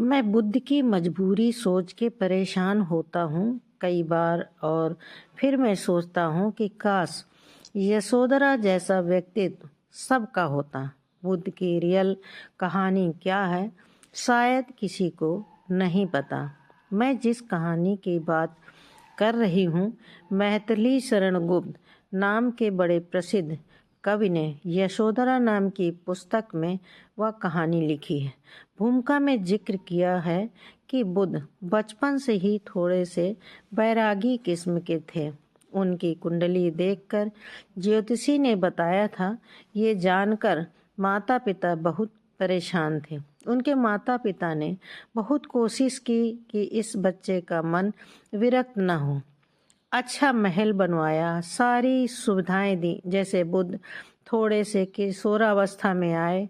मैं बुद्ध की मजबूरी सोच के परेशान होता हूँ कई बार और फिर मैं सोचता हूँ कि काश यशोधरा जैसा व्यक्तित्व सबका होता। बुद्ध की रियल कहानी क्या है शायद किसी को नहीं पता। मैं जिस कहानी की बात कर रही हूँ मैथिली शरण गुप्त नाम के बड़े प्रसिद्ध कवि ने यशोधरा नाम की पुस्तक में वह कहानी लिखी है। भूमिका में जिक्र किया है कि बुद्ध बचपन से ही थोड़े से बैरागी किस्म के थे। उनकी कुंडली देखकर ज्योतिषी ने बताया था। ये जानकर माता पिता बहुत परेशान थे। उनके माता पिता ने बहुत कोशिश की कि इस बच्चे का मन विरक्त न हो। अच्छा महल बनवाया, सारी सुविधाएं दी। जैसे बुद्ध थोड़े से किशोरावस्था में आए,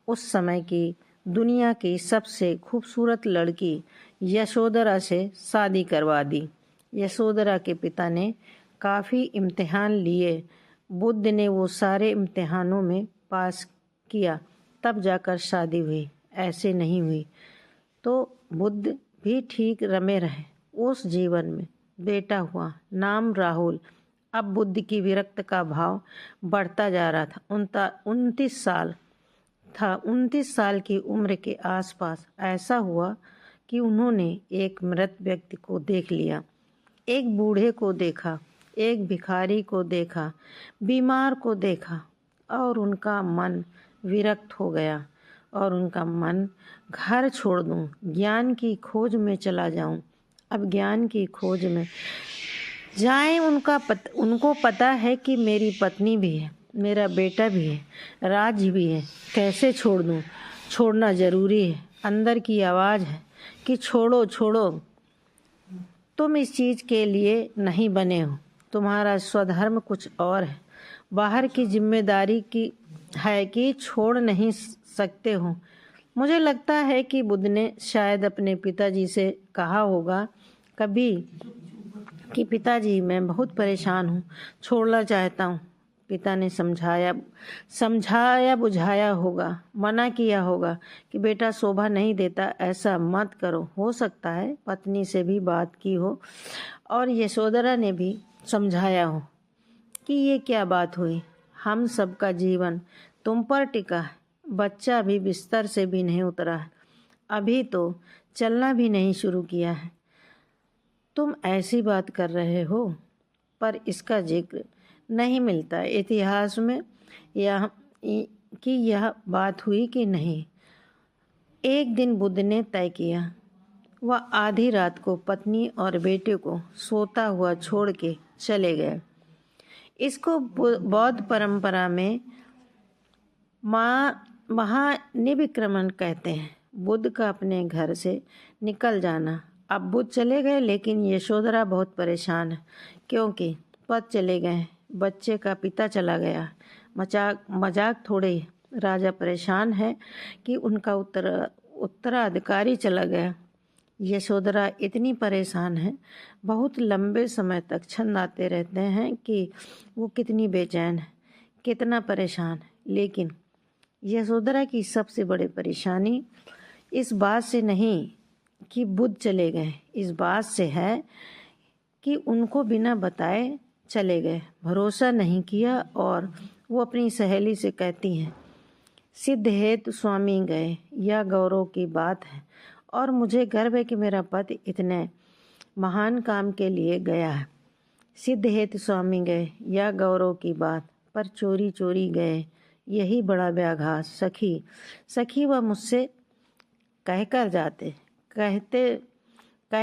उस समय की दुनिया की सबसे खूबसूरत लड़की यशोधरा से शादी करवा दी। यशोधरा के पिता ने काफ़ी इम्तिहान लिए। बुद्ध ने वो सारे इम्तिहानों में पास किया, तब जाकर शादी हुई। ऐसे नहीं हुई तो बुद्ध भी ठीक रमे रहे। उस जीवन में बेटा हुआ, नाम राहुल। अब बुद्ध की विरक्त का भाव बढ़ता जा रहा था। 29 साल की उम्र के आसपास ऐसा हुआ कि उन्होंने एक मृत व्यक्ति को देख लिया। एक बूढ़े को देखा, एक भिखारी को देखा, बीमार को देखा और उनका मन विरक्त हो गया और उनका मन घर छोड़ दूं, ज्ञान की खोज में चला जाऊं। अब ज्ञान की खोज में जाएं। उनको पता है कि मेरी पत्नी भी है, मेरा बेटा भी है, राज्य भी है। कैसे छोड़ दूं? छोड़ना जरूरी है। अंदर की आवाज़ है कि छोड़ो छोड़ो। तुम इस चीज़ के लिए नहीं बने हो। तुम्हारा स्वधर्म कुछ और है। बाहर की जिम्मेदारी की है कि छोड़ नहीं सकते हो। मुझे लगता है कि बुद्ध ने शायद अपने पिताजी से कहा होगा कभी कि पिताजी मैं बहुत परेशान हूँ, छोड़ना चाहता हूँ। पिता ने समझाया बुझाया होगा, मना किया होगा कि बेटा शोभा नहीं देता, ऐसा मत करो। हो सकता है पत्नी से भी बात की हो और यशोधरा ने भी समझाया हो कि ये क्या बात हुई। हम सबका जीवन तुम पर टिका है। बच्चा भी बिस्तर से भी नहीं उतरा है, अभी तो चलना भी नहीं शुरू किया है। तुम ऐसी बात कर रहे हो, पर इसका जिक्र नहीं मिलता इतिहास में कि यह बात हुई कि नहीं। एक दिन बुद्ध ने तय किया, वह आधी रात को पत्नी और बेटे को सोता हुआ छोड़ के चले गए। इसको बौद्ध परंपरा में महानिविक्रमण कहते हैं। बुद्ध का अपने घर से निकल जाना। अब बुद्ध चले गए लेकिन यशोधरा बहुत परेशान है क्योंकि पति चले गए, बच्चे का पिता चला गया। मजाक थोड़े। राजा परेशान है कि उनका उत्तराधिकारी चला गया। यशोधरा इतनी परेशान है, बहुत लंबे समय तक छंद आते रहते हैं कि वो कितनी बेचैन है, कितना परेशान है। लेकिन यशोधरा की सबसे बड़ी परेशानी इस बात से नहीं कि बुद्ध चले गए, इस बात से है कि उनको बिना बताए चले गए, भरोसा नहीं किया। और वो अपनी सहेली से कहती हैं, सिद्ध हेतु स्वामी गए, यह गौरव की बात है और मुझे गर्व है कि मेरा पति इतने महान काम के लिए गया है। सिद्ध हेतु स्वामी गए, यह गौरव की बात, पर चोरी चोरी गए, यही बड़ा व्याघात। सखी वह मुझसे कहकर जाते, कह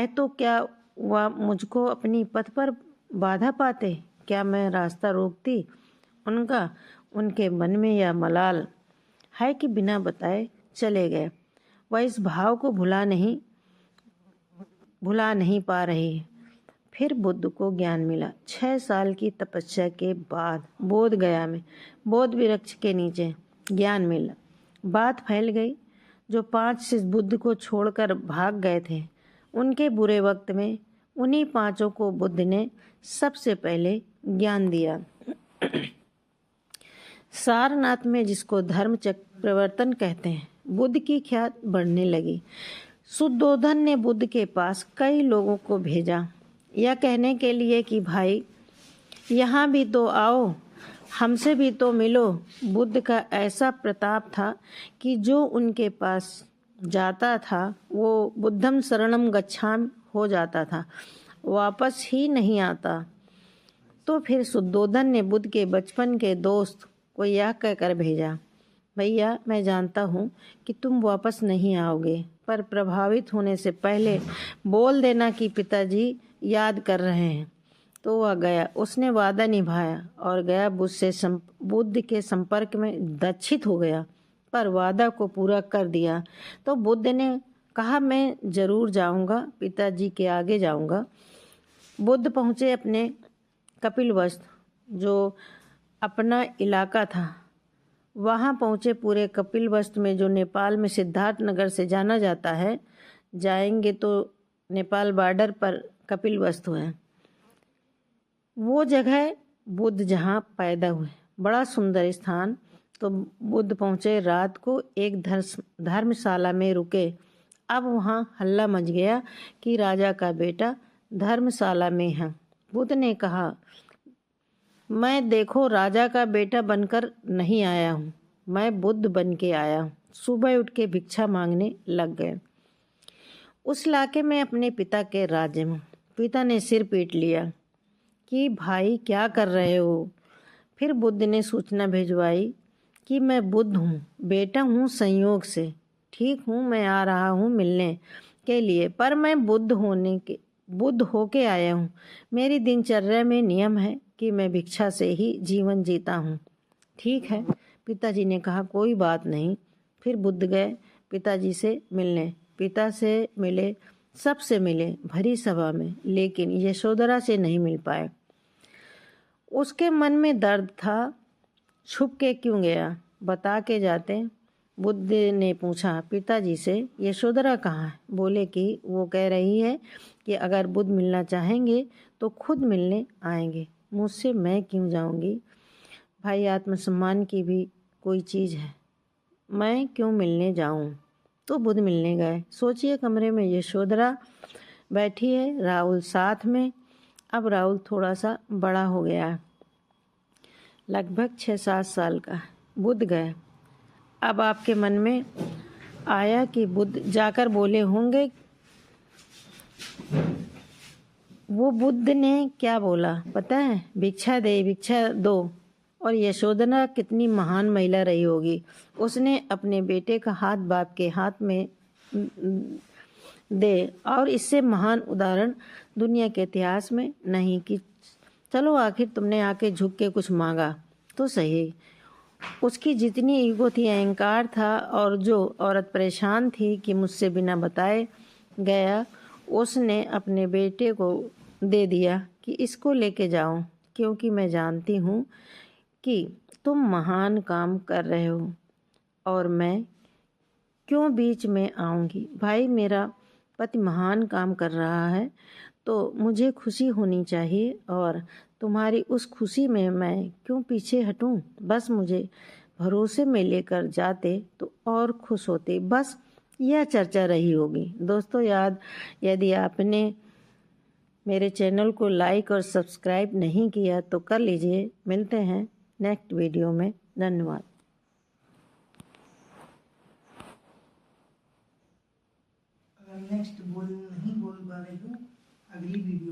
तो क्या वह मुझको अपनी पथ पर बाधा पाते? क्या मैं रास्ता रोकती? उनके मन में यह मलाल है कि बिना बताए चले गए। वह इस भाव को भुला नहीं पा रही। फिर बुद्ध को ज्ञान मिला। 6 साल की तपस्या के बाद बोध गया में बोध वृक्ष के नीचे ज्ञान मिला। बात फैल गई। जो 5 शिष्य बुद्ध को छोड़कर भाग गए थे, उनके बुरे वक्त में उन्हीं 5 को बुद्ध ने सबसे पहले ज्ञान दिया। सारनाथ में, जिसको धर्म चक्र प्रवर्तन कहते हैं, बुद्ध की ख्याति बढ़ने लगी। शुद्धोधन ने बुद्ध के पास कई लोगों को भेजा, यह कहने के लिए कि भाई यहाँ भी तो आओ, हमसे भी तो मिलो। बुद्ध का ऐसा प्रताप था कि जो उनके पास जाता था वो बुद्धम शरणम गच्छामि हो जाता था, वापस ही नहीं आता। तो फिर शुद्धोधन ने बुद्ध के बचपन के दोस्त को यह कहकर भेजा, भैया मैं जानता हूँ कि तुम वापस नहीं आओगे, पर प्रभावित होने से पहले बोल देना कि पिताजी याद कर रहे हैं। तो वह गया, उसने वादा निभाया और गया बुद्ध के संपर्क में दीक्षित हो गया, पर वादा को पूरा कर दिया। तो बुद्ध ने कहा मैं जरूर जाऊंगा, पिताजी के आगे जाऊंगा। बुद्ध पहुँचे अपने कपिलवस्तु, जो अपना इलाका था, वहाँ पहुँचे। पूरे कपिलवस्तु में, जो नेपाल में सिद्धार्थ नगर से जाना जाता है, जाएंगे तो नेपाल बॉर्डर पर कपिलवस्तु है, वो जगह बुद्ध जहाँ पैदा हुए, बड़ा सुंदर स्थान। तो बुद्ध पहुँचे, रात को एक धर्मशाला में रुके। अब वहाँ हल्ला मच गया कि राजा का बेटा धर्मशाला में है। बुद्ध ने कहा मैं देखो राजा का बेटा बनकर नहीं आया हूँ, मैं बुद्ध बन के आया हूँ। सुबह उठ के भिक्षा मांगने लग गए। उस इलाके में अपने पिता के राज्य में पिता ने सिर पीट लिया कि भाई क्या कर रहे हो। फिर बुद्ध ने सूचना भिजवाई कि मैं बुद्ध हूँ, बेटा हूँ संयोग से, ठीक हूँ, मैं आ रहा हूँ मिलने के लिए, पर मैं बुद्ध होके आया हूँ। मेरी दिनचर्या में नियम है कि मैं भिक्षा से ही जीवन जीता हूँ। ठीक है, पिताजी ने कहा कोई बात नहीं। फिर बुद्ध गए पिताजी से मिलने। पिता से मिले, सबसे मिले भरी सभा में, लेकिन यशोधरा से नहीं मिल पाए। उसके मन में दर्द था, छुप के क्यों गया, बता के जाते। बुद्ध ने पूछा पिताजी से यशोधरा कहाँ है। बोले कि वो कह रही है कि अगर बुद्ध मिलना चाहेंगे तो खुद मिलने आएंगे, मुझसे मैं क्यों जाऊंगी। भाई आत्मसम्मान की भी कोई चीज़ है, मैं क्यों मिलने जाऊं। तो बुद्ध मिलने गए। सोचिए कमरे में यशोधरा बैठी है, राहुल साथ में। अब राहुल थोड़ा सा बड़ा हो गया है, लगभग 6-7 साल का। बुद्ध गए। अब आपके मन में आया कि बुद्ध जाकर बोले होंगे, वो बुद्ध ने क्या बोला पता है, भिक्षा दे, भिक्षा दो। और यशोधरा कितनी महान महिला रही होगी, उसने अपने बेटे का हाथ बाप के हाथ में दे। और इससे महान उदाहरण दुनिया के इतिहास में नहीं कि चलो आखिर तुमने आके झुक के कुछ मांगा तो सही। उसकी जितनी ईगो थी, अहंकार था, और जो औरत परेशान थी कि मुझसे बिना बताए गया, उसने अपने बेटे को दे दिया कि इसको लेके जाओ, क्योंकि मैं जानती हूँ कि तुम महान काम कर रहे हो और मैं क्यों बीच में आऊँगी। भाई मेरा पति महान काम कर रहा है तो मुझे खुशी होनी चाहिए, और तुम्हारी उस खुशी में मैं क्यों पीछे हटूं। बस मुझे भरोसे में लेकर जाते तो और खुश होते। बस यह चर्चा रही होगी। दोस्तों यदि आपने मेरे चैनल को लाइक और सब्सक्राइब नहीं किया तो कर लीजिए। मिलते हैं नेक्स्ट वीडियो में। धन्यवाद। अगर नेक्स्ट नहीं बोल पा रहे हो, अगली वीडियो